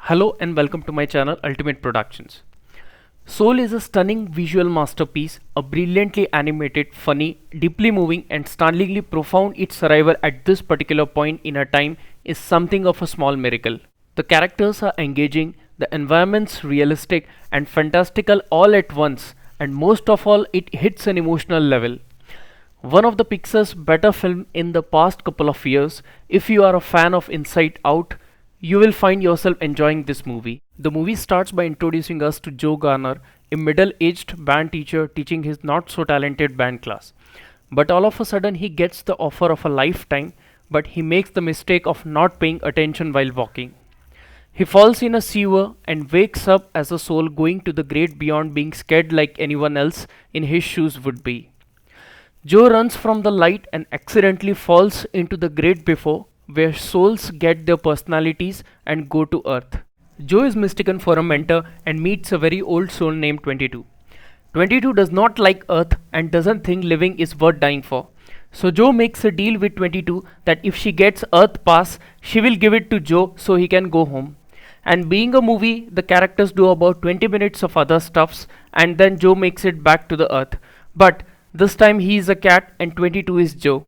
Hello and welcome to my channel Ultimate Productions. Soul is a stunning visual masterpiece, a brilliantly animated, funny, deeply moving and startlingly profound. Its arrival at this particular point in a time is something of a small miracle. The characters are engaging, the environments realistic and fantastical all at once, and most of all it hits an emotional level. One of the Pixar's better film in the past couple of years. If you are a fan of Inside Out, you will find yourself enjoying this movie. The movie starts by introducing us to Joe Garner, a middle-aged band teacher teaching his not so talented band class. But all of a sudden he gets the offer of a lifetime, but he makes the mistake of not paying attention while walking. He falls in a sewer and wakes up as a soul going to the great beyond, being scared like anyone else in his shoes would be. Joe runs from the light and accidentally falls into the great before, where souls get their personalities and go to Earth. Joe is mistaken for a mentor and meets a very old soul named 22. 22 does not like Earth and doesn't think living is worth dying for. So Joe makes a deal with 22 that if she gets Earth pass, she will give it to Joe so he can go home. And being a movie, the characters do about 20 minutes of other stuffs and then Joe makes it back to the Earth. But this time he is a cat and 22 is Joe.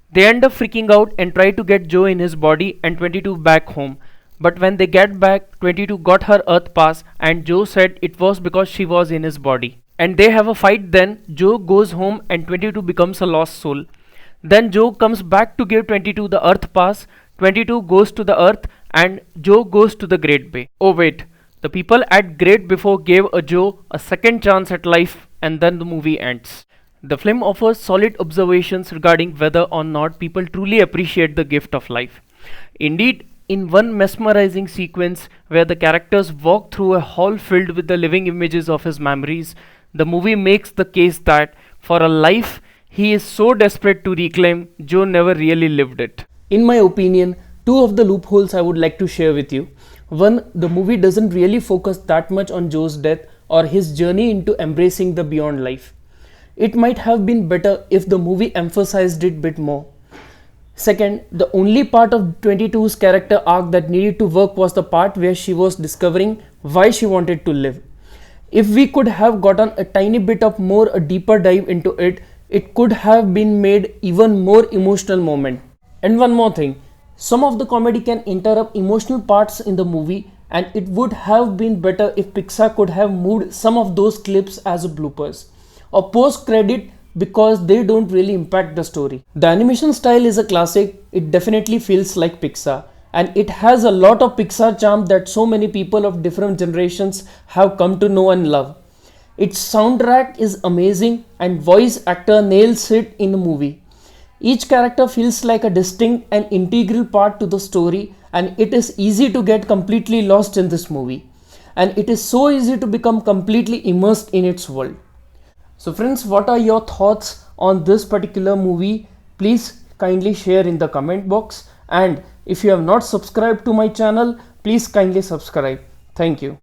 They end up freaking out and try to get Joe in his body and 22 back home. But when they get back, 22 got her Earth pass and Joe said it was because she was in his body. And they have a fight then. Joe goes home and 22 becomes a lost soul. Then Joe comes back to give 22 the Earth pass. 22 goes to the Earth and Joe goes to the Great Bay. Oh wait, the people at Great Before gave a Joe a second chance at life and then the movie ends. The film offers solid observations regarding whether or not people truly appreciate the gift of life. Indeed, in one mesmerizing sequence where the characters walk through a hall filled with the living images of his memories, the movie makes the case that for a life he is so desperate to reclaim, Joe never really lived it. In my opinion, two of the loopholes I would like to share with you. One, the movie doesn't really focus that much on Joe's death or his journey into embracing the beyond life. It might have been better if the movie emphasized it a bit more. Second, the only part of 22's character arc that needed to work was the part where she was discovering why she wanted to live. If we could have gotten a tiny bit of more a deeper dive into it, it could have been made even more emotional moment. And one more thing, some of the comedy can interrupt emotional parts in the movie and it would have been better if Pixar could have moved some of those clips as bloopers or post credit because they don't really impact the story. The animation style is a classic. It definitely feels like Pixar and it has a lot of Pixar charm that so many people of different generations have come to know and love. Its soundtrack is amazing and voice actor nails it in the movie. Each character feels like a distinct and integral part to the story and it is easy to get completely lost in this movie. And it is so easy to become completely immersed in its world. So friends, what are your thoughts on this particular movie? Please kindly share in the comment box, and if you have not subscribed to my channel, please kindly subscribe. Thank you.